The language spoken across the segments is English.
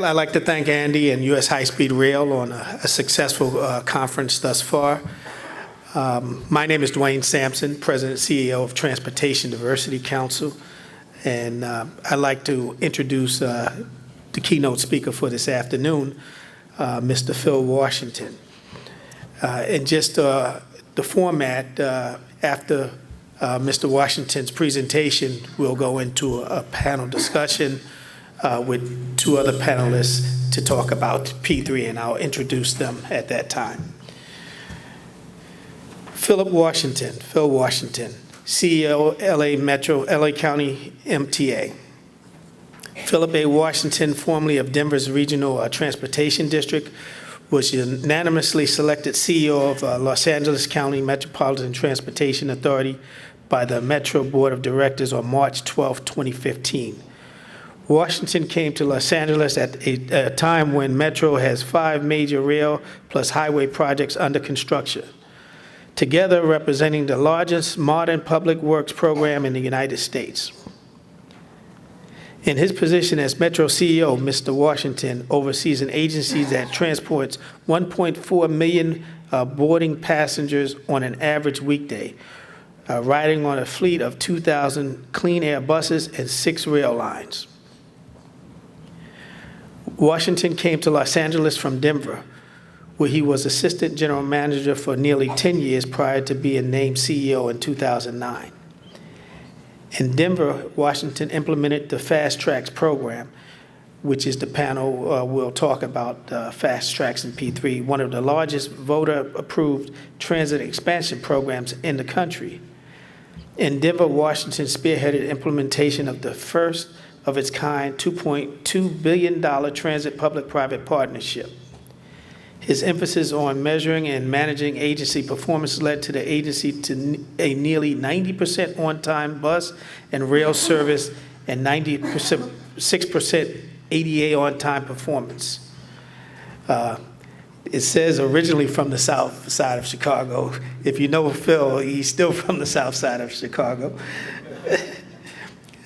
I'd like to thank Andy and US High Speed Rail on a successful conference thus far. My name is Dwayne Sampson, President and CEO of Transportation Diversity Council, and I'd like to introduce the keynote speaker for this afternoon, Mr. Phil Washington. And just the format, after Mr. Washington's presentation, we'll go into a panel discussion with two other panelists to talk about P3, and I'll introduce them at that time. Phil Washington, CEO, LA Metro, LA County MTA. Philip A. Washington, formerly of Denver's Regional Transportation District, was unanimously selected CEO of Los Angeles County Metropolitan Transportation Authority by the Metro Board of Directors on March 12, 2015. Washington came to Los Angeles at a time when Metro has 5 major rail plus highway projects under construction, together representing the largest modern public works program in the United States. In his position as Metro CEO, Mr. Washington oversees an agency that transports 1.4 million boarding passengers on an average weekday, riding on a fleet of 2,000 clean air buses and 6 rail lines. Washington came to Los Angeles from Denver, where he was assistant general manager for nearly 10 years prior to being named CEO in 2009. In Denver, Washington implemented the Fast Tracks program, which is the panel will talk about Fast Tracks and P3, one of the largest voter-approved transit expansion programs in the country. In Denver, Washington spearheaded implementation of the first of its kind $2.2 billion transit public-private partnership. His emphasis on measuring and managing agency performance led to the agency to a nearly 90% on-time bus and rail service and 6% ADA on-time performance. It says originally from the south side of Chicago. If you know Phil, he's still from the south side of Chicago.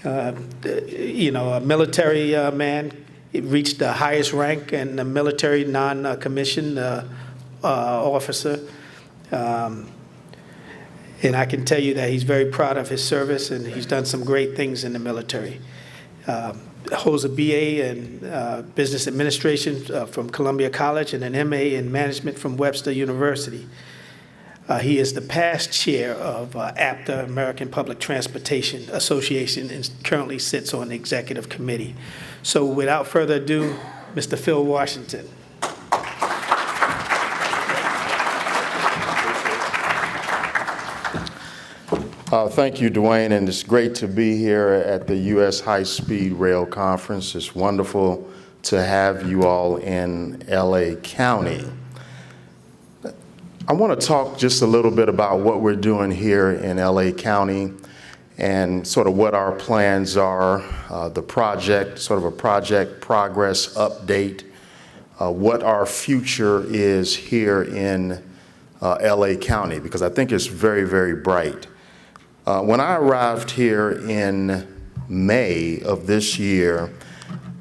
You know, a military man. It reached the highest rank in the military non-commissioned officer. And I can tell you that he's very proud of his service, and he's done some great things in the military. Holds a BA in Business Administration from Columbia College and an MA in Management from Webster University. He is the past chair of APTA, American Public Transportation Association, and currently sits on the executive committee. So without further ado, Mr. Phil Washington. Thank you, Dwayne, and it's great to be here at the U.S. High Speed Rail Conference. It's wonderful to have you all in LA County. I want to talk just a little bit about what we're doing here in LA County and sort of what our plans are, the project, sort of a project progress update, what our future is here in LA County, because I think it's very, very bright. When I arrived here in May of this year,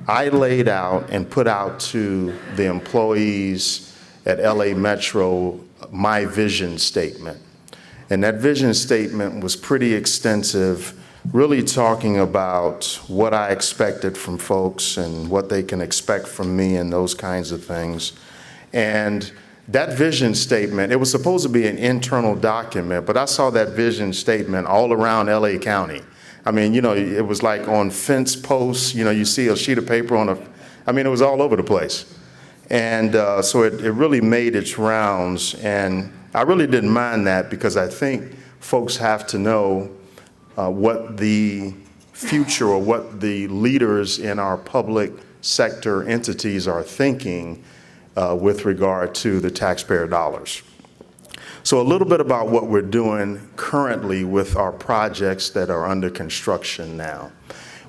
I laid out and put out to the employees at LA Metro my vision statement. And that vision statement was pretty extensive, really talking about what I expected from folks and what they can expect from me and those kinds of things. And that vision statement, it was supposed to be an internal document, but I saw that vision statement all around LA County. I mean, you know, it was like on fence posts, you know, you see a sheet of paper on I mean, it was all over the place. And so it really made its rounds, and I really didn't mind that because I think folks have to know what the future or what the leaders in our public sector entities are thinking with regard to the taxpayer dollars. So a little bit about what we're doing currently with our projects that are under construction now.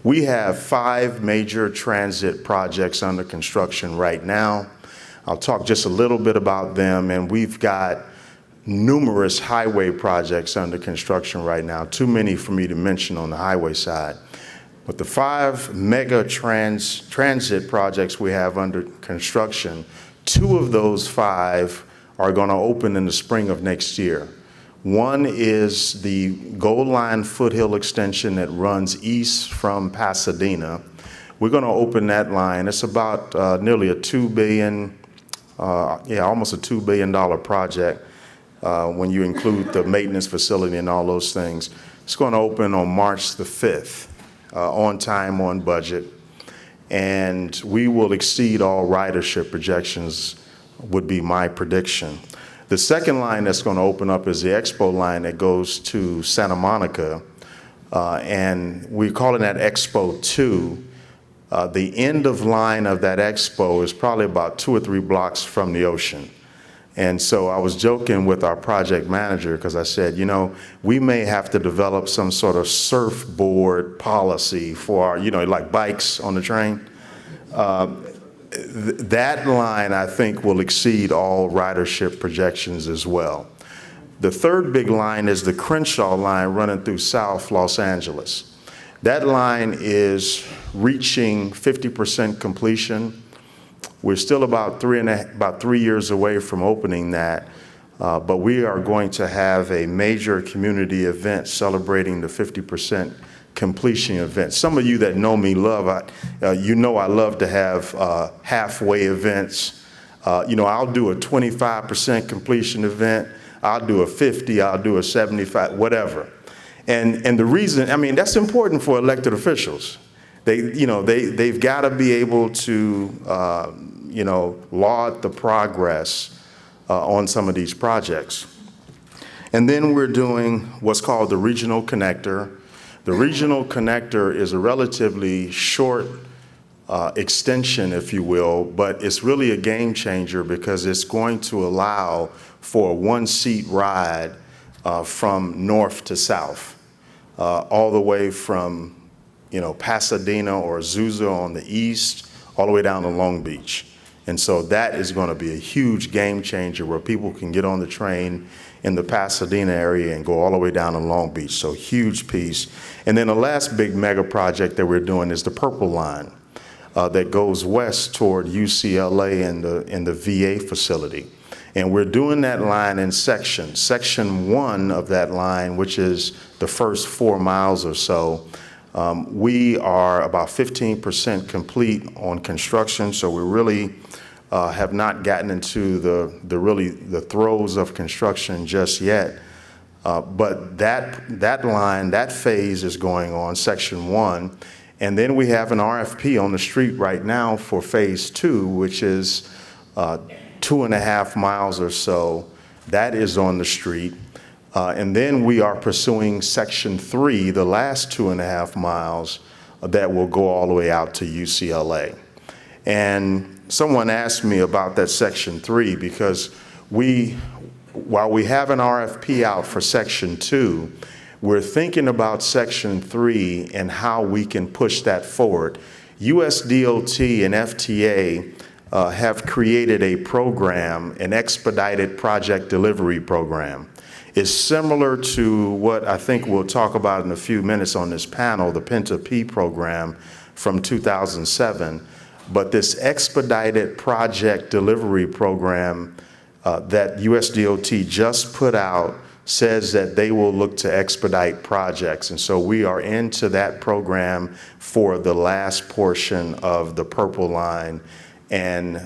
We have 5 major transit projects under construction right now. I'll talk just a little bit about them, and we've got numerous highway projects under construction right now, too many for me to mention on the highway side. With the 5 mega transit projects we have under construction, 2 of those 5 are going to open in the spring of next year. One is the Gold Line Foothill extension that runs east from Pasadena. We're going to open that line. It's about nearly a $2 billion, almost a $2 billion project when you include the maintenance facility and all those things. It's going to open on March the 5th, on time, on budget, and we will exceed all ridership projections, would be my prediction. The second line that's going to open up is the Expo line that goes to Santa Monica, and we're calling that Expo 2. The end of line of that Expo is probably about 2 or 3 blocks from the ocean. And so I was joking with our project manager because I said, you know, we may have to develop some sort of surfboard policy for our, you know, like bikes on the train. That line, I think, will exceed all ridership projections as well. The third big line is the Crenshaw line running through South Los Angeles. That line is reaching 50% completion. We're still about 3 years away from opening that, but we are going to have a major community event celebrating the 50% completion event. Some of you that know me you know I love to have halfway events. You know, I'll do a 25% completion event, I'll do a 50, I'll do a 75, whatever. And the reason, I mean, that's important for elected officials. They've got to be able to, laud the progress on some of these projects. And then we're doing what's called the Regional Connector. The Regional Connector is a relatively short extension, if you will, but it's really a game changer because it's going to allow for a 1-seat ride from north to south, all the way from Pasadena or Azusa on the east, all the way down to Long Beach. And so that is going to be a huge game changer where people can get on the train in the Pasadena area and go all the way down to Long Beach. So huge piece. And then the last big mega project that we're doing is the Purple Line that goes west toward UCLA and the VA facility. And we're doing that line in sections. Section 1 of that line, which is the first 4 miles or so, we are about 15% complete on construction, so we really have not gotten into the throes of construction just yet. But that line, that phase is going on, section 1. And then we have an RFP on the street right now for phase 2, which is 2.5 miles or so. That is on the street. And then we are pursuing section 3, the last 2.5 miles, that will go all the way out to UCLA. And someone asked me about that section 3 because while we have an RFP out for section 2, we're thinking about section 3 and how we can push that forward. USDOT and FTA have created a program, an expedited project delivery program. It's similar to what I think we'll talk about in a few minutes on this panel, the Penta-P program from 2007. But this expedited project delivery program that USDOT just put out says that they will look to expedite projects. And so we are into that program for the last portion of the Purple Line. And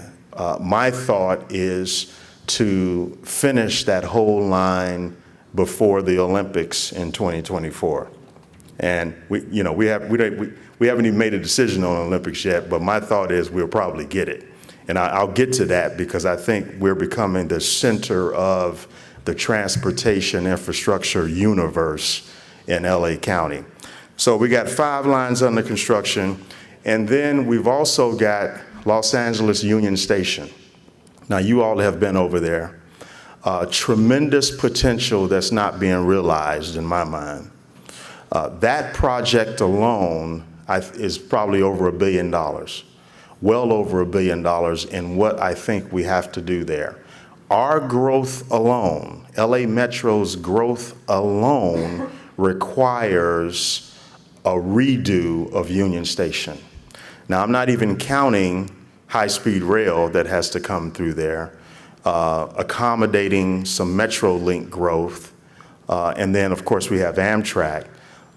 my thought is to finish that whole line before the Olympics in 2024. And we haven't even made a decision on Olympics yet, but my thought is we'll probably get it. And I'll get to that because I think we're becoming the center of the transportation infrastructure universe in LA County. So we got 5 lines under construction, and then we've also got Los Angeles Union Station. Now, you all have been over there. Tremendous potential that's not being realized in my mind. That project alone is probably over $1 billion, well over $1 billion in what I think we have to do there. Our growth alone, LA Metro's growth alone, requires a redo of Union Station. Now, I'm not even counting high-speed rail that has to come through there, accommodating some MetroLink growth, and then, of course, we have Amtrak,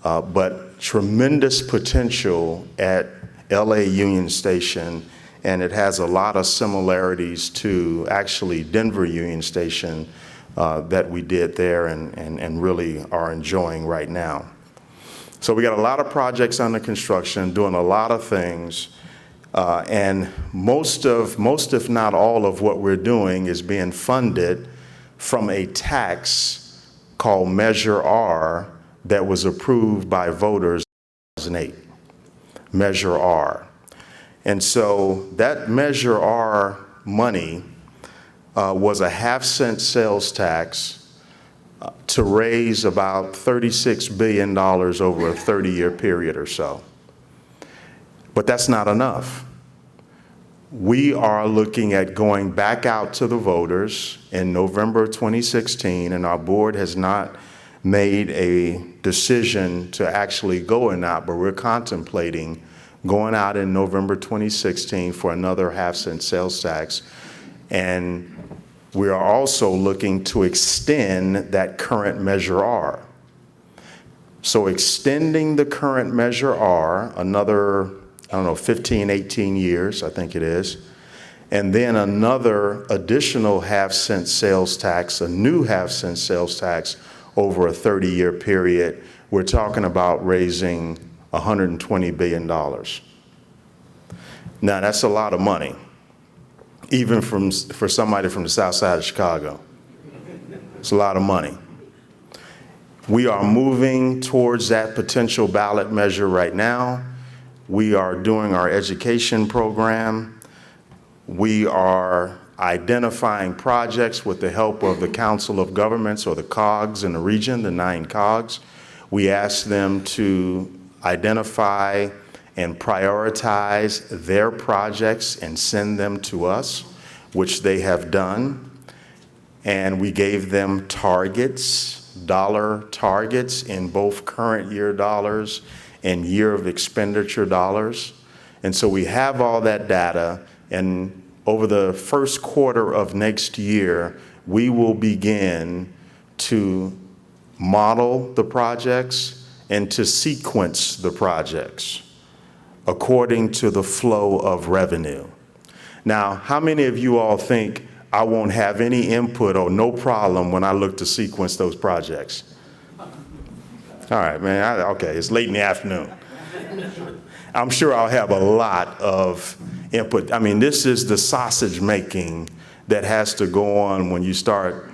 but tremendous potential at LA Union Station, and it has a lot of similarities to actually Denver Union Station that we did there and really are enjoying right now. So we got a lot of projects under construction, doing a lot of things, and most if not all of what we're doing is being funded from a tax called Measure R that was approved by voters in 2008. Measure R. And so that Measure R money was a half-cent sales tax to raise about $36 billion over a 30-year period or so. But that's not enough. We are looking at going back out to the voters in November 2016, and our board has not made a decision to actually go or not, but we're contemplating going out in November 2016 for another half-cent sales tax. And we are also looking to extend that current Measure R. So extending the current Measure R another, 15, 18 years, I think it is, and then another additional half-cent sales tax, a new half-cent sales tax over a 30-year period. We're talking about raising $120 billion. Now, that's a lot of money, even for somebody from the south side of Chicago. It's a lot of money. We are moving towards that potential ballot measure right now. We are doing our education program. We are identifying projects with the help of the Council of Governments, or the COGs in the region, the 9 COGs. We ask them to identify and prioritize their projects and send them to us, which they have done. And we gave them targets, dollar targets in both current year dollars and year of expenditure dollars. And so we have all that data, and over the first quarter of next year, we will begin to model the projects and to sequence the projects according to the flow of revenue. Now, how many of you all think I won't have any input or no problem when I look to sequence those projects? All right, man, okay, it's late in the afternoon. I'm sure I'll have a lot of input. I mean, this is the sausage making that has to go on when you start,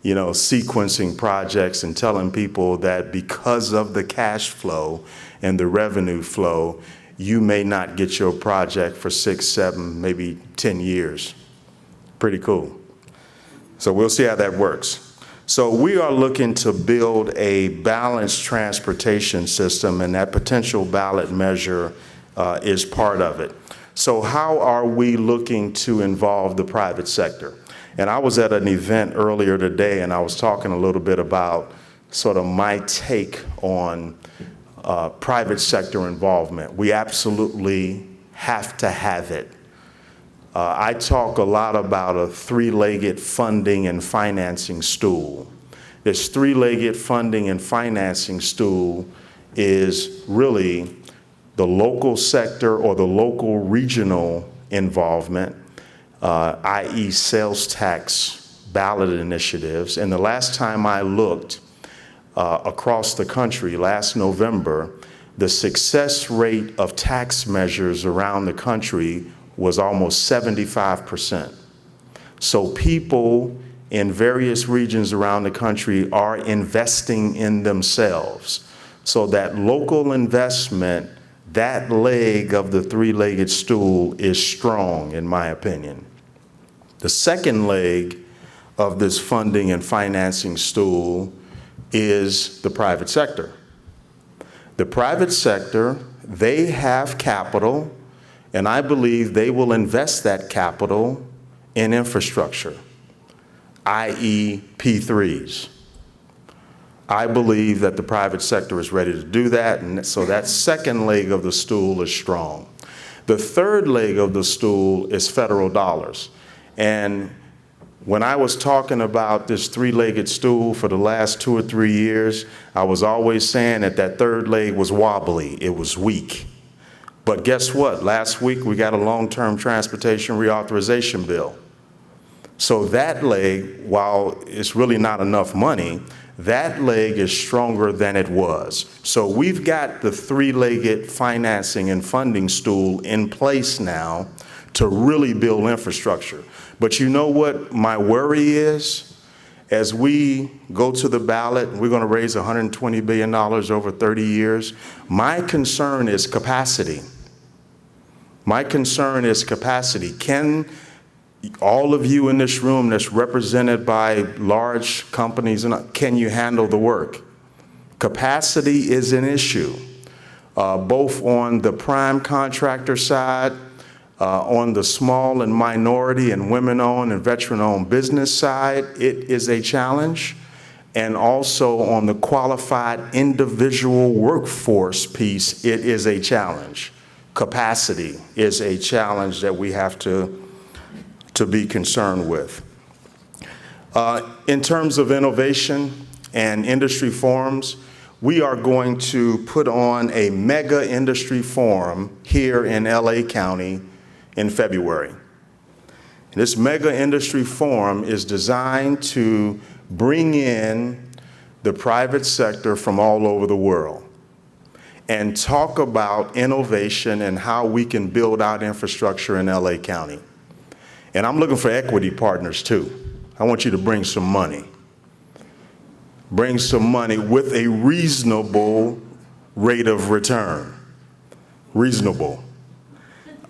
sequencing projects and telling people that because of the cash flow and the revenue flow, you may not get your project for 6, 7, maybe 10 years. Pretty cool. So we'll see how that works. So we are looking to build a balanced transportation system, and that potential ballot measure is part of it. So how are we looking to involve the private sector? And I was at an event earlier today, and I was talking a little bit about sort of my take on private sector involvement. We absolutely have to have it. I talk a lot about a 3-legged funding and financing stool. This 3-legged funding and financing stool is really the local sector or the local regional involvement, i.e. sales tax ballot initiatives. And the last time I looked across the country, last November, the success rate of tax measures around the country was almost 75%. So people in various regions around the country are investing in themselves. So that local investment, that leg of the 3-legged stool, is strong, in my opinion. The second leg of this funding and financing stool is the private sector. The private sector, they have capital, and I believe they will invest that capital in infrastructure, i.e. P3s. I believe that the private sector is ready to do that, and so that second leg of the stool is strong. The third leg of the stool is federal dollars. And when I was talking about this three-legged stool for the last 2 or 3 years, I was always saying that that third leg was wobbly, it was weak. But guess what? Last week we got a long-term transportation reauthorization bill. So that leg, while it's really not enough money, that leg is stronger than it was. So we've got the three-legged financing and funding stool in place now to really build infrastructure. But you know what my worry is? As we go to the ballot, we're going to raise $120 billion over 30 years. My concern is capacity. My concern is capacity. Can all of you in this room that's represented by large companies, can you handle the work? Capacity is an issue, both on the prime contractor side, on the small and minority and women-owned and veteran-owned business side, it is a challenge. And also on the qualified individual workforce piece, it is a challenge. Capacity is a challenge that we have to be concerned with. In terms of innovation and industry forums, we are going to put on a mega industry forum here in LA County in February. And this mega industry forum is designed to bring in the private sector from all over the world and talk about innovation and how we can build out infrastructure in LA County. And I'm looking for equity partners too. I want you to bring some money. Bring some money with a reasonable rate of return. Reasonable.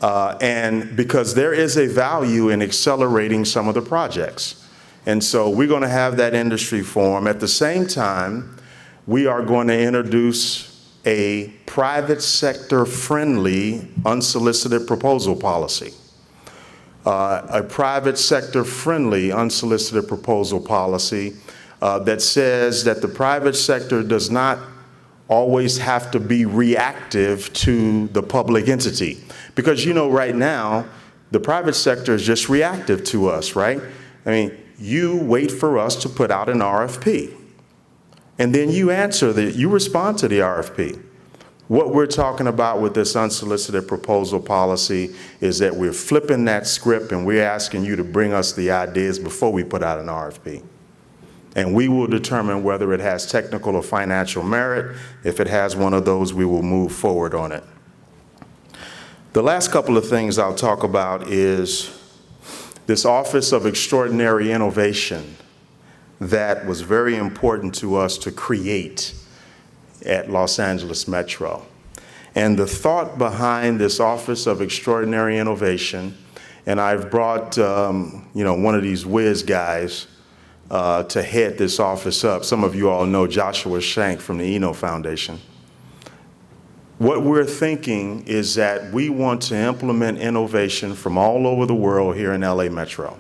And because there is a value in accelerating some of the projects. And so we're going to have that industry forum. At the same time, we are going to introduce a private sector friendly unsolicited proposal policy. A private sector friendly unsolicited proposal policy that says that the private sector does not always have to be reactive to the public entity. Because you know right now, the private sector is just reactive to us, right? I mean, you wait for us to put out an RFP. And then you you respond to the RFP. What we're talking about with this unsolicited proposal policy is that we're flipping that script and we're asking you to bring us the ideas before we put out an RFP. And we will determine whether it has technical or financial merit. If it has one of those, we will move forward on it. The last couple of things I'll talk about is this Office of Extraordinary Innovation that was very important to us to create at Los Angeles Metro. And the thought behind this Office of Extraordinary Innovation, and I've brought one of these whiz guys to head this office up. Some of you all know Joshua Shank from the Eno Foundation. What we're thinking is that we want to implement innovation from all over the world here in LA Metro.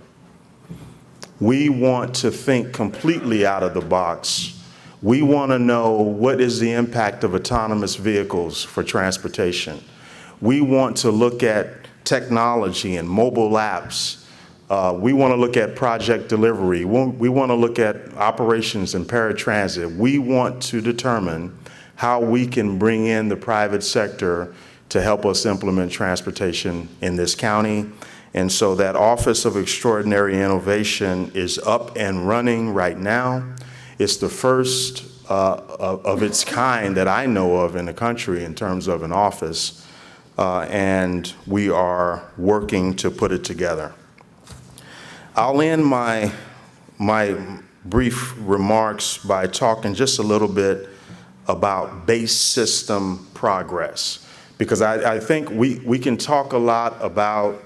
We want to think completely out of the box. We want to know what is the impact of autonomous vehicles for transportation. We want to look at technology and mobile apps. We want to look at project delivery. We want to look at operations and paratransit. We want to determine how we can bring in the private sector to help us implement transportation in this county. And so that Office of Extraordinary Innovation is up and running right now. It's the first of its kind that I know of in the country in terms of an office, and we are working to put it together. I'll end my brief remarks by talking just a little bit about base system progress, because I think we can talk a lot about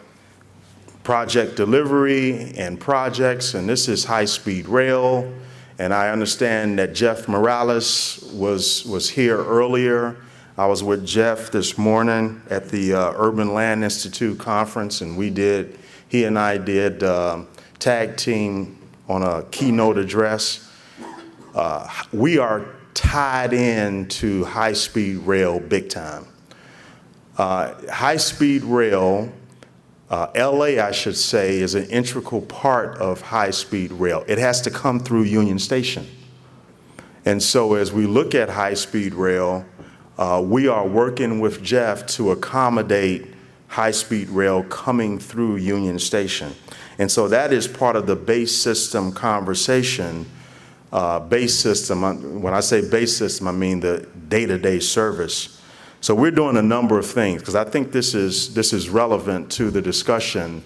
project delivery and projects, and this is high-speed rail, and I understand that Jeff Morales was here earlier. I was with Jeff this morning at the Urban Land Institute conference, and he and I did tag team on a keynote address. we are tied into high-speed rail big time. High-speed rail, LA, I should say, is an integral part of high-speed rail. It has to come through Union Station. And so as we look at high-speed rail, we are working with Jeff to accommodate high-speed rail coming through Union Station. And so that is part of the base system conversation. Base system, when I say base system, I mean the day-to-day service. So we're doing a number of things, because I think this is relevant to the discussion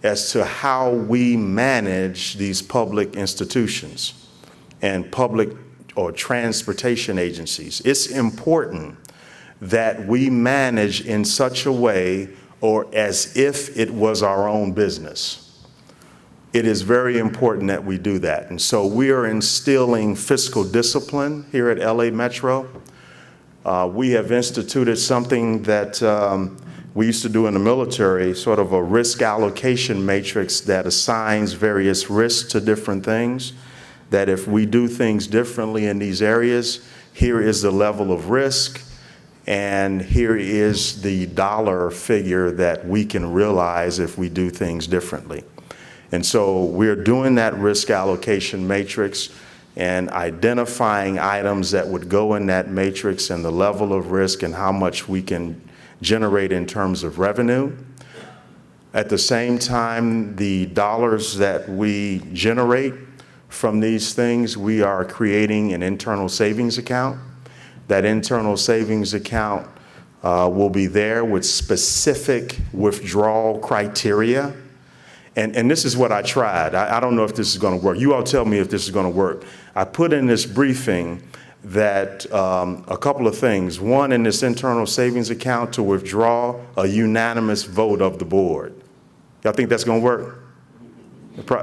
as to how we manage these public institutions and public or transportation agencies. It's important that we manage in such a way or as if it was our own business. It is very important that we do that. And so we are instilling fiscal discipline here at LA Metro. We have instituted something that we used to do in the military, sort of a risk allocation matrix that assigns various risks to different things, that if we do things differently in these areas, here is the level of risk, and here is the dollar figure that we can realize if we do things differently. And so we're doing that risk allocation matrix and identifying items that would go in that matrix and the level of risk and how much we can generate in terms of revenue. At the same time, the dollars that we generate from these things, we are creating an internal savings account. That internal savings account will be there with specific withdrawal criteria. And this is what I tried. I don't know if this is going to work. You all tell me if this is going to work. I put in this briefing that a couple of things. One, in this internal savings account to withdraw a unanimous vote of the board. Y'all think that's going to work?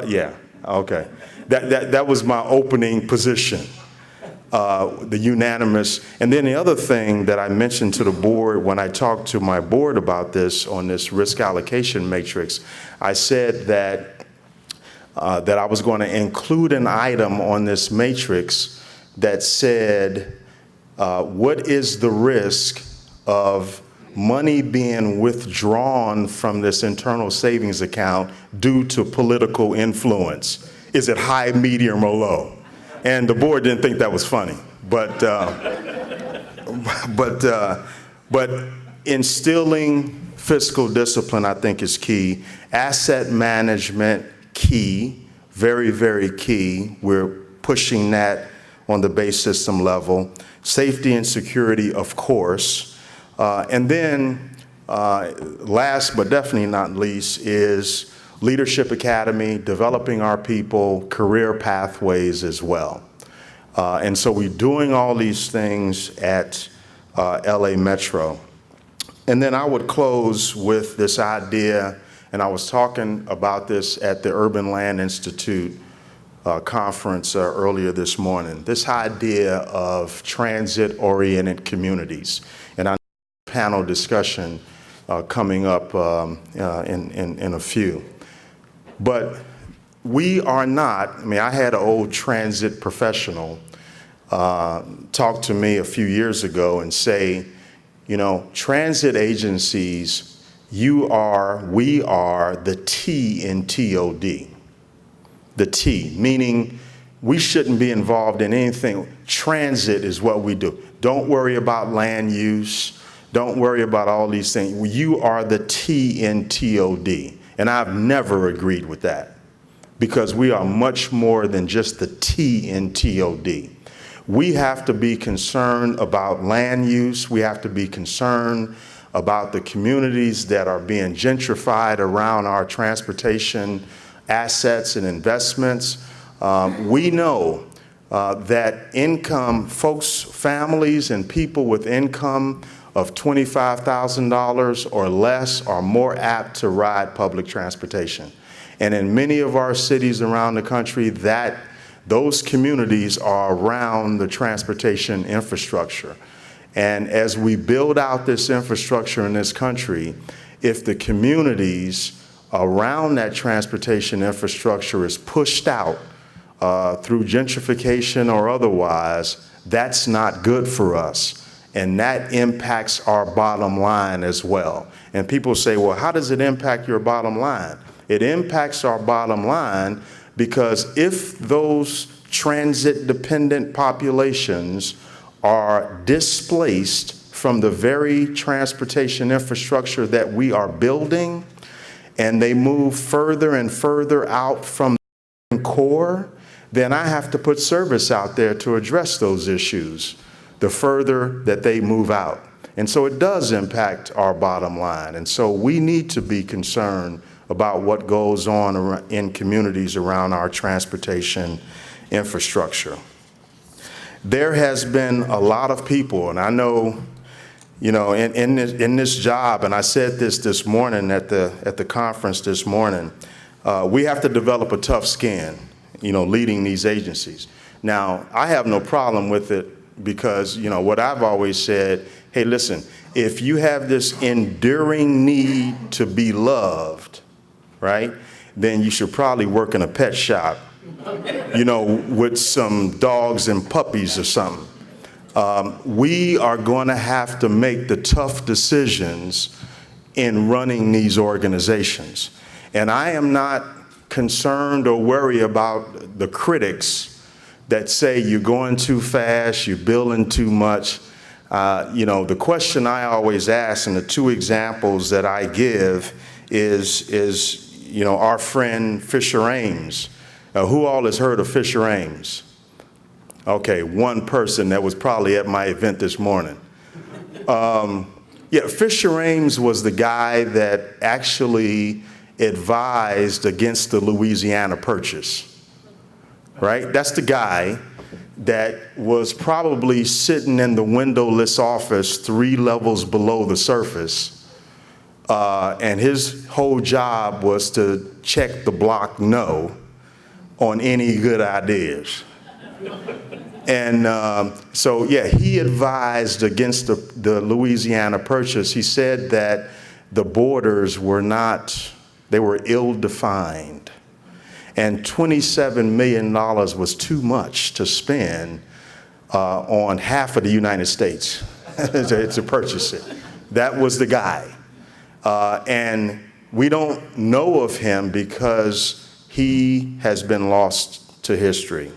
Yeah, okay. That was my opening position, the unanimous. And then the other thing that I mentioned to the board when I talked to my board about this on this risk allocation matrix, I said that I was going to include an item on this matrix that said, what is the risk of money being withdrawn from this internal savings account due to political influence? Is it high, medium, or low? And the board didn't think that was funny, but instilling fiscal discipline, I think, is key. Asset management, key, very, very key. We're pushing that on the base system level. Safety and security, of course. And then last but definitely not least is Leadership Academy, developing our people, career pathways as well. And so we're doing all these things at LA Metro. And then I would close with this idea, and I was talking about this at the Urban Land Institute conference earlier this morning, this idea of transit-oriented communities. And I know panel discussion coming up in a few. But we are not, I mean, I had an old transit professional talk to me a few years ago and say, you know, transit agencies, we are the T in TOD. The T, meaning we shouldn't be involved in anything. Transit is what we do. Don't worry about land use. Don't worry about all these things. You are the T in TOD. And I've never agreed with that, because we are much more than just the T in TOD. We have to be concerned about land use. We have to be concerned about the communities that are being gentrified around our transportation assets and investments. We know that income, folks, families and people with income of $25,000 or less are more apt to ride public transportation. And in many of our cities around the country, those communities are around the transportation infrastructure. And as we build out this infrastructure in this country, if the communities around that transportation infrastructure is pushed out through gentrification or otherwise, that's not good for us. And that impacts our bottom line as well. And people say, well, how does it impact your bottom line? It impacts our bottom line because if those transit-dependent populations are displaced from the very transportation infrastructure that we are building, and they move further and further out from the core, then I have to put service out there to address those issues the further that they move out. And so it does impact our bottom line. And so we need to be concerned about what goes on in communities around our transportation infrastructure. There has been a lot of people, and I know, you know, in this job, and I said this morning at the conference this morning, we have to develop a tough skin, you know, leading these agencies. Now, I have no problem with it because, you know, what I've always said, hey, listen, if you have this enduring need to be loved, right, then you should probably work in a pet shop, you know, with some dogs and puppies or something. We are going to have to make the tough decisions in running these organizations. And I am not concerned or worried about the critics that say you're going too fast, you're building too much. You know, the question I always ask, and the two examples that I give is you know, our friend Fisher Ames. Who all has heard of Fisher Ames? Okay, one person that was probably at my event this morning. Yeah, Fisher Ames was the guy that actually advised against the Louisiana Purchase. Right? That's the guy that was probably sitting in the windowless office 3 levels below the surface. And his whole job was to check the block no on any good ideas. And so, yeah, he advised against the Louisiana Purchase. He said that the borders were not, they were ill-defined. And $27 million was too much to spend on half of the United States to purchase it. That was the guy. And we don't know of him because he has been lost to history.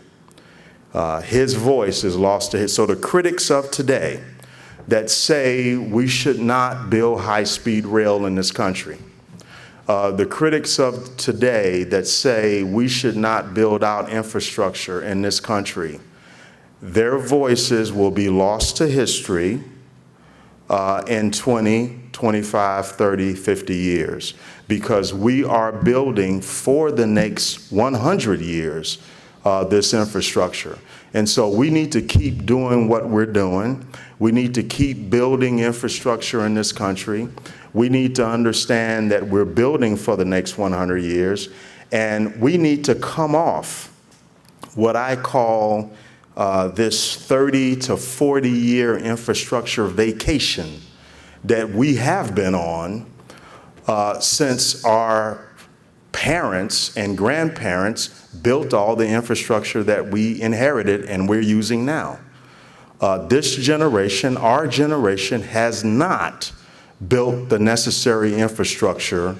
His voice is lost to history. So the critics of today that say we should not build high-speed rail in this country, the critics of today that say we should not build out infrastructure in this country, their voices will be lost to history in 20, 25, 30, 50 years, because we are building for the next 100 years this infrastructure. And so we need to keep doing what we're doing. We need to keep building infrastructure in this country. We need to understand that we're building for the next 100 years, and we need to come off what I call this 30 to 40 year infrastructure vacation that we have been on since our parents and grandparents built all the infrastructure that we inherited and we're using now. This generation, our generation, has not built the necessary infrastructure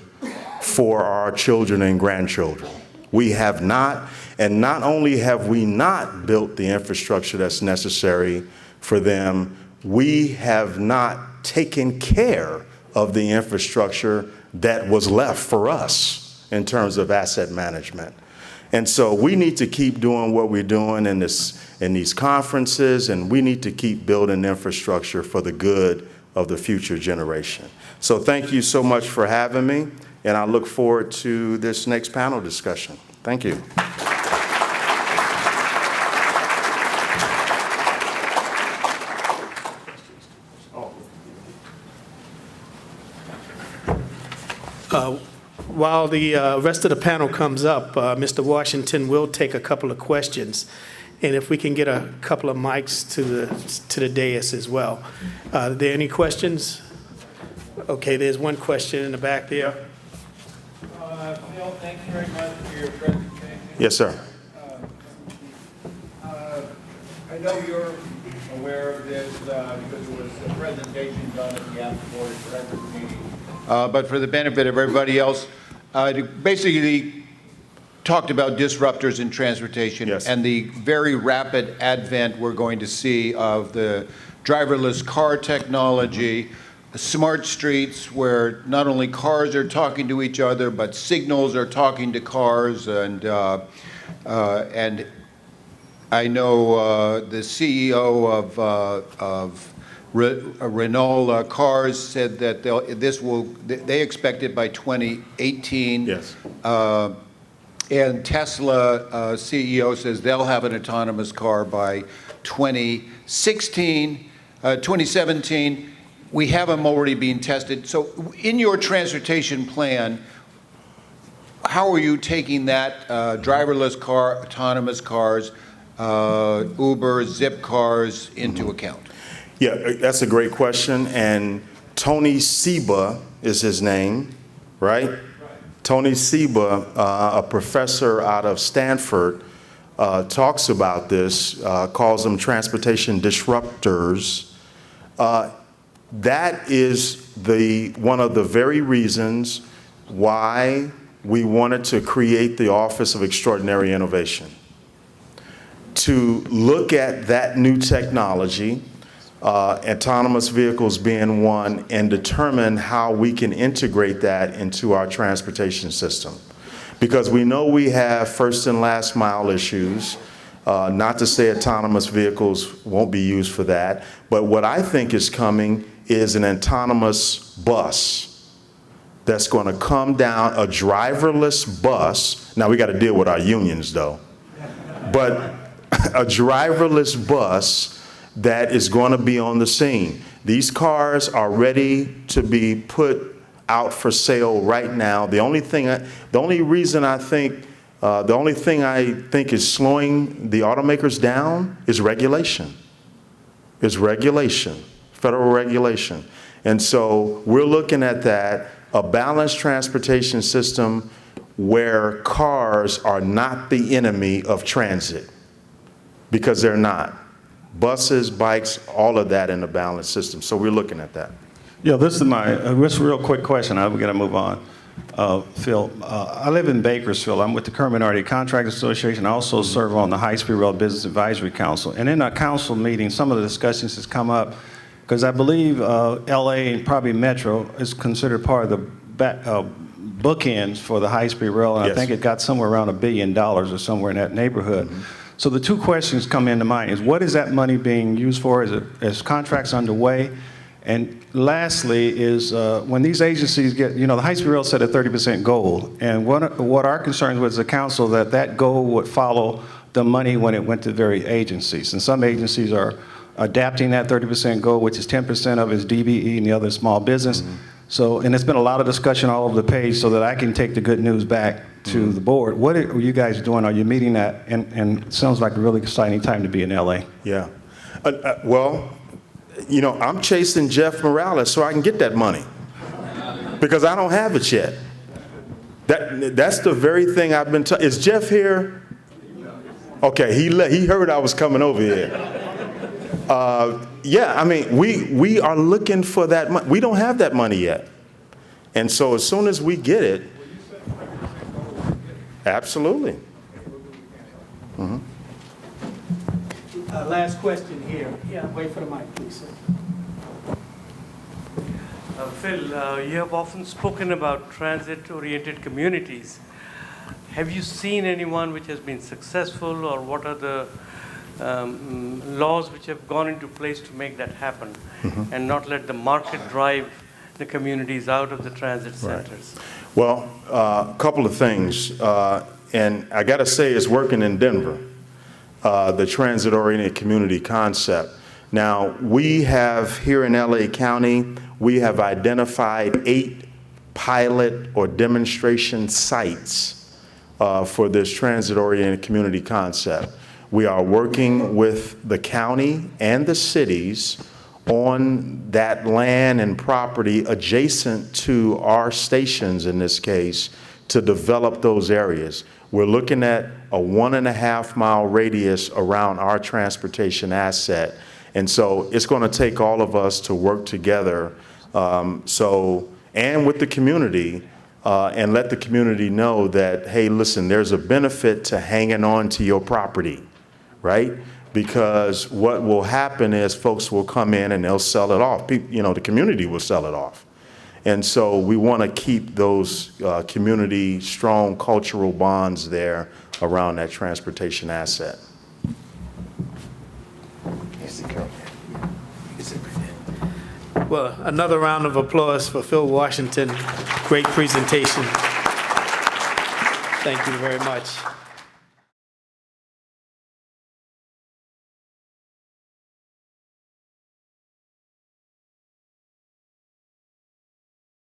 for our children and grandchildren. We have not, and not only have we not built the infrastructure that's necessary for them, we have not taken care of the infrastructure that was left for us in terms of asset management. And so we need to keep doing what we're doing in these conferences, and we need to keep building infrastructure for the good of the future generation. So thank you so much for having me, and I look forward to this next panel discussion. Thank you. While the rest of the panel comes up, Mr. Washington will take a couple of questions. And if we can get a couple of mics to the dais as well. Are there any questions? Okay, there's one question in the back there. Phil, thanks very much for your presentation. Yes, sir. I know you're aware of this because there was a presentation done at the Board of Directors meeting. But for the benefit of everybody else, basically talked about disruptors in transportation. Yes. And the very rapid advent we're going to see of the driverless car technology, smart streets where not only cars are talking to each other, but signals are talking to cars. And I know the CEO of Renault Cars said that they expect it by 2018. Yes. And Tesla CEO says they'll have an autonomous car by 2017. We have them already being tested. So in your transportation plan, how are you taking that driverless car, autonomous cars, Uber, Zip cars into account? Yeah, that's a great question. And Tony Seba is his name, right? Tony Seba, a professor out of Stanford, talks about this, calls them transportation disruptors. That is one of the very reasons why we wanted to create the Office of Extraordinary Innovation, to look at that new technology, autonomous vehicles being one, and determine how we can integrate that into our transportation system. Because we know we have first and last mile issues, not to say autonomous vehicles won't be used for that, but what I think is coming is an autonomous bus that's going to come down, a driverless bus. Now we got to deal with our unions though, but a driverless bus that is going to be on the scene. These cars are ready to be put out for sale right now. The only thing I think is slowing the automakers down is regulation. Federal regulation. And so we're looking at that, a balanced transportation system where cars are not the enemy of transit, because they're not. Buses, bikes, all of that in a balanced system. So we're looking at that. Yeah, this is a real quick question. I'm going to move on. Phil, I live in Bakersfield. I'm with the Current Minority Contractors Association. I also serve on the High Speed Rail Business Advisory Council. And in our council meeting, some of the discussions has come up because I believe LA and probably Metro is considered part of the bookends for the high speed rail. And Yes. I think it got somewhere around $1 billion or somewhere in that neighborhood. Mm-hmm. So the two questions come into mind is what is that money being used for? Is contracts underway? And lastly is when these agencies get, the high speed rail set a 30% goal. And what our concerns was the council that goal would follow the money when it went to various agencies. And some agencies are adapting that 30% goal, which is 10% of its DBE and the other small business. Mm-hmm. So, and there's been a lot of discussion all over the page so that I can take the good news back to the board. What are you guys doing? Are you meeting that? And it sounds like a really exciting time to be in LA. Yeah. Well, I'm chasing Jeff Morales so I can get that money because I don't have it yet. That's the very thing I've been is Jeff here? Okay, he heard I was coming over here. Yeah, I mean, we are looking for that money. We don't have that money yet. And so as soon as we get it, absolutely. Mm-hmm. Last question here. Yeah, wait for the mic, please, sir. Phil, you have often spoken about transit-oriented communities. Have you seen anyone which has been successful, or what are the laws which have gone into place to make that happen, mm-hmm. and not let the market drive the communities out of the transit centers? Right. Well, a couple of things, and I got to say it's working in Denver, the transit-oriented community concept. Now, we have here in LA County, we have identified 8 pilot or demonstration sites for this transit-oriented community concept. We are working with the county and the cities on that land and property adjacent to our stations in this case to develop those areas. We're looking at a 1.5-mile radius around our transportation asset. And so it's going to take all of us to work together, and with the community, and let the community know that, hey, listen, there's a benefit to hanging on to your property, right? Because what will happen is folks will come in and they'll sell it off. The community will sell it off. And so we want to keep those community strong cultural bonds there around that transportation asset. Well, another round of applause for Phil Washington. Great presentation. Thank you very much.